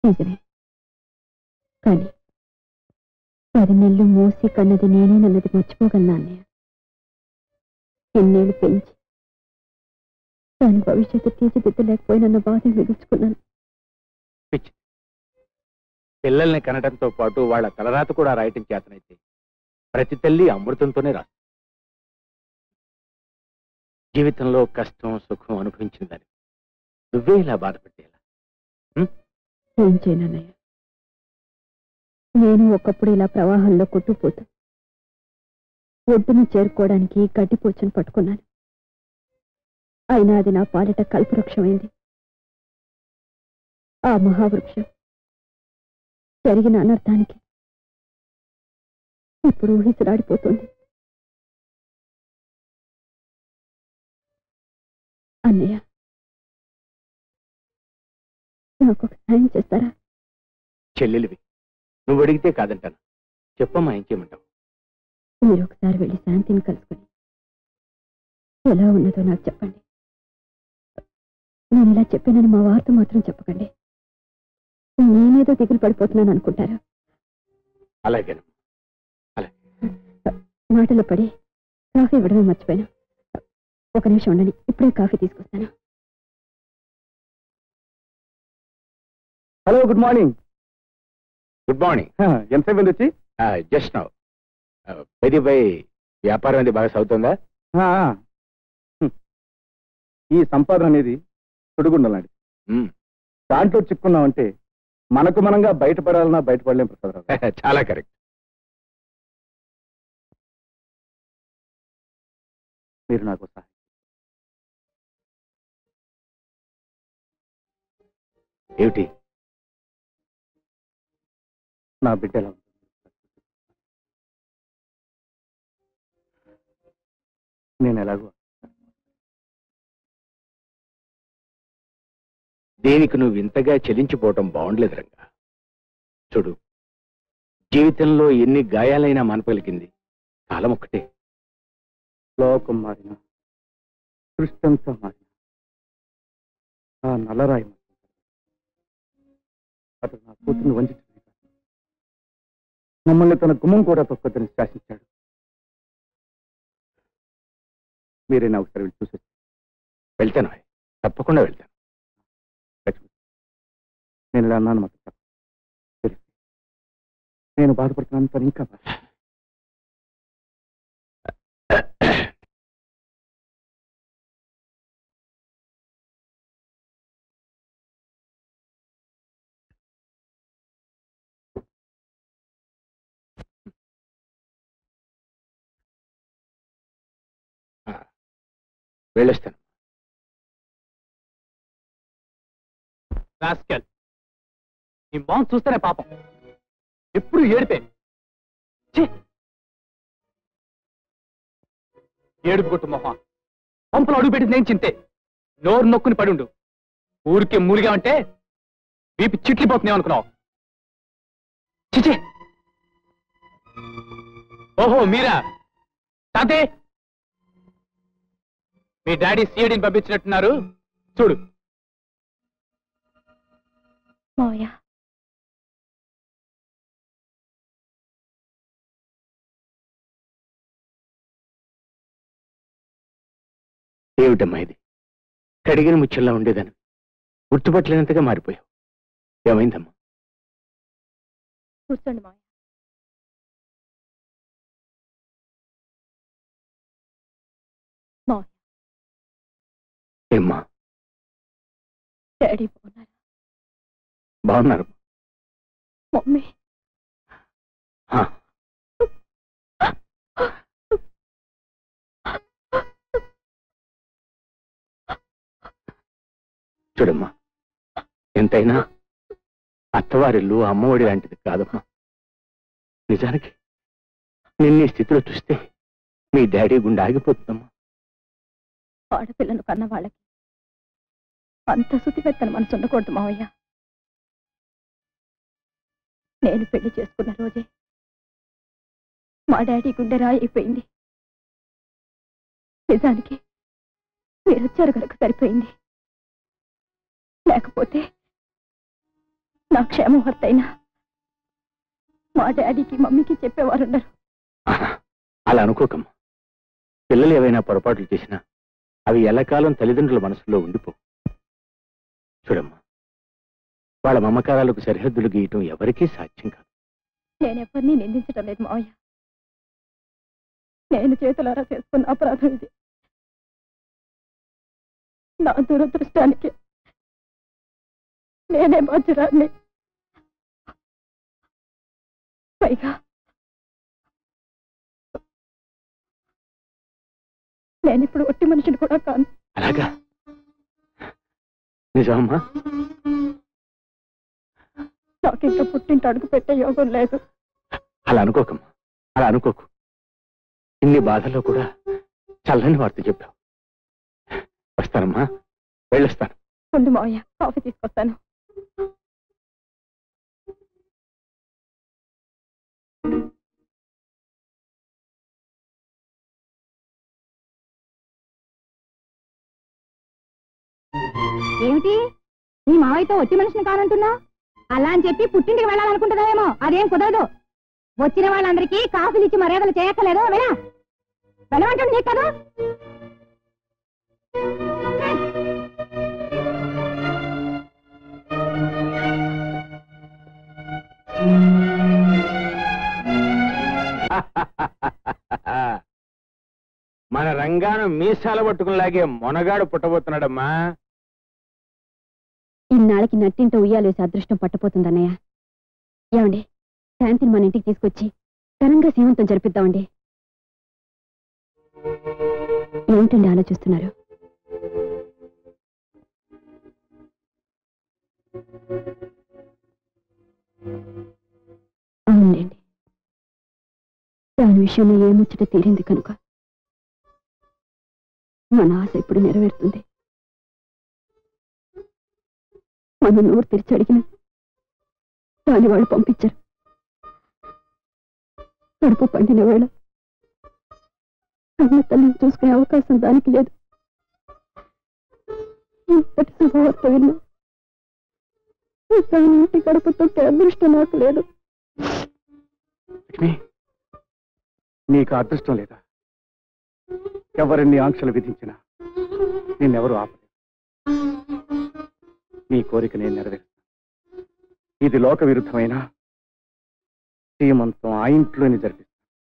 నిజమే, కానీ 10 నెలలు మోసి కన్నది నేనేనన్నది మర్చిపోగలనా అన్నయ్య? ఎన్నేళ్ళు పెంచి దాని భవిష్యత్తు తీర్చిదిద్దలేకపోయినన్న బాధ మిగుల్చుకున్నాను. పిల్లల్ని కనడంతో పాటు వాళ్ళ తలరాత కూడా రాయటం చేతనైతే ప్రతి తల్లి అమృతంతోనే రాస్తుంది. జీవితంలో కష్టం సుఖం అనుభవించిందని నువ్వే ఇలా బాధపడేలా? ఏం చేయనన్నయ్య, నేను ఒకప్పుడు ఇలా ప్రవాహంలో కొట్టుకుపోతూ ఒడ్డును చేరుకోవడానికి గడ్డిపోచును పట్టుకున్నాను. అయినా అది నా పాలిట కల్పవృక్షమైంది. ఆ మహావృక్షం జరిగిన అనర్థానికి ఇప్పుడు ఊహిసలాడిపోతుంది. అన్నయ్య, నాకు ఒక సాయం చేస్తారా? చెల్లెలివి, నువ్వు అడిగితే కాదంటాను. చెప్పమ్మా, ఏం చేయమంటావు? మీరు ఒకసారి వెళ్ళి శాంతిని కలుసుకొని ఎలా ఉన్నదో నాకు చెప్పండి. నేను ఇలా చెప్పానని మా వారితో మాత్రం చెప్పకండి. నేనేదో దిగులు పడిపోతున్నాను అనుకుంటారా? అలాగే మాటలో పడి కాఫీ ఇవ్వడమే మర్చిపోయాను. ఒక నిమిషం ఉండండి, ఇప్పుడే కాఫీ తీసుకొస్తాను. Hello, good morning. Good morning. ఎంతసేపు వచ్చి? Just now. బై వ్యాపారం అది బాగా సాగుతుందా? ఈ సంపాదన అనేది సుడిగుండలాంటి. దాంట్లో చిక్కున్నామంటే మనకు మనంగా బయటపడాలన్నా బయటపడలేం ప్రసాదరావు. చాలా కరెక్ట్. మీరు నాకు సహాయం. ఏమిటి? నా బిడ్డ ఎలా ఉంది? నేను ఎలాగో దేనికి నువ్వు ఇంతగా చెలించిపోవటం బాగుండలేదు రంగా. చూడు, జీవితంలో ఎన్ని గాయాలైనా మనపలికింది కాలం ఒక్కటే. లోకం మారిన, సృష్టి అంతా మారిన, ఆ నల్లరాయి అతను నా కూతుర్ని వంచడమే కాదు, మమ్మల్ని తన గుమ్మం కూడా తొక్కొద్దని శాసించాడు. మీరే నా ఒకసారి వెళ్ళి చూసి. వెళ్తాను, తప్పకుండా వెళ్తాను. నేను ఇలా అన్నాను మాత్రం నేను బాధపడుతున్నాను తను ఇంకా బాధ. వెళ్ళొస్తాను. రాస్కెల్, నీ మొహం చూస్తేనే పాపం, ఎప్పుడు ఏడిపే. ఏడుపు కొట్టు మొహం, పంపలు అడుగు పెట్టింది నేను చింతే. నోరు నొక్కుని పడుండు. ఊరికే మూలిగా అంటే బీపీ చిట్లిపోతున్నాయి అనుకున్నావు. చిచి. ఓహో మీరా? తాతే, మీ డాడీ సీడీని పంపించినట్టున్నారు, చూడు. మావయ్య, ఏమిటమ్మా ఇది? కడిగిన ముచ్చల్లా ఉండేదాన్ని గుర్తుపట్టలేనంతగా మారిపోయావు. ఏమైందమ్మా? కూర్చోండి మావయ్య. మావయ్య, ఏమ్మా? డాడీ బాగున్నారా? బాగున్నారు. మమ్మీ? చూడమ్మా, ఎంతైనా అత్తవారిల్లు అమ్మఒడి లాంటిది కాదమ్మా. నిజానికి నిన్న స్థితిలో చూస్తే మీ డాడీ గుండె ఆగిపోతుందమ్మా. ఆడపిల్లను కన్న వాళ్ళకి అంత శుతిపెత్తన మనసు ఉండకూడదు మావయ్య. నేను పెళ్లి చేసుకున్న రోజే మా డాడీ గుండె రాయి అయిపోయింది. నిజానికి మీరొచ్చారు కనుక సరిపోయింది. లేకపోతే నా క్షేమం అయినా మా డాడీకి మమ్మీకి చెప్పేవారున్నారు. అలా అనుకోకమ్మా. పిల్లలు ఏవైనా పొరపాట్లు చేసినా అవి ఎల్లకాలం తల్లిదండ్రుల మనసులో ఉండిపో. చూడమ్మా, వాళ్ళ మమకారాలకు సరిహద్దులు గీయటం ఎవరికీ సాధ్యం కాదు. నేనెవరినీ నిందించడం లేదు మావయ్య. నేను చేతులారా చేసుకున్న అపరాధం ఇది. నా దురదృష్టానికి నేనే బాధ్యురాన్ని. పైగా నేనిప్పుడు ఒట్టి మనిషిని కూడా కాను. అలాగా? నిజమమ్మా? నాకింకా పుట్టింటి అడుగు పెట్టే యోగం లేదు. అలా అనుకోకమ్మా, అలా అనుకోకు. ఇన్ని బాధల్లో కూడా చల్లని వార్త చెప్పావు. వస్తానమ్మా, వెళ్ళొస్తాను. ముందు మావయ్య కాఫీ తీసుకొస్తాను. ఏమిటి నీ మావయ్యతో వచ్చి మనిషిని కానంటున్నా? అలా అని చెప్పి పుట్టింటికి వెళ్ళాలనుకుంటున్నావేమో. అదేం కుదరదు. వచ్చిన వాళ్ళందరికీ కాఫీలు ఇచ్చి మర్యాదలు చేయక్కర్లేదు. వెళ్ళమంటాడు నీకు కదా. మన రంగాను మీసాల పట్టుకునిలాగే మొనగాడు పుట్టబోతున్నాడమ్మా. ఇన్నాళ్ళకి నట్టింట ఉయ్యాలేసి అదృష్టం పట్టపోతుందన్నయ్య. ఏమండి, శాంతిని మన ఇంటికి తీసుకొచ్చి ఘనంగా సీమంతం జరిపిద్దామండి. ఏంటండి ఆలోచిస్తున్నారు? అవునండి, దాని విషయంలో ఏ ముచ్చట తీరింది కనుక మన ఆశ ఇప్పుడు నెరవేరుతుంది. మనం నోరు తెరిచి అడిగిన దాని వాళ్ళు పంపించారు. కడుపు పండిన వేళ కన్న తల్లిని చూసుకునే అవకాశం దానికి లేదు. ఇంతటి శుభవార్త విన్నా దాని ఇంటి కడుపు తొక్కే అదృష్టం నాకు లేదు. నీకు అదృష్టం లేదా? ఎవరిన్ని ఆంక్షలు విధించినా నిన్నెవరూ ఆపలేదు. నీ కోరిక నేను నెరవేరుస్తాను. ఇది లోక విరుద్ధమైన శ్రీమంతం ఆ ఇంట్లోని జరిపిస్తాను.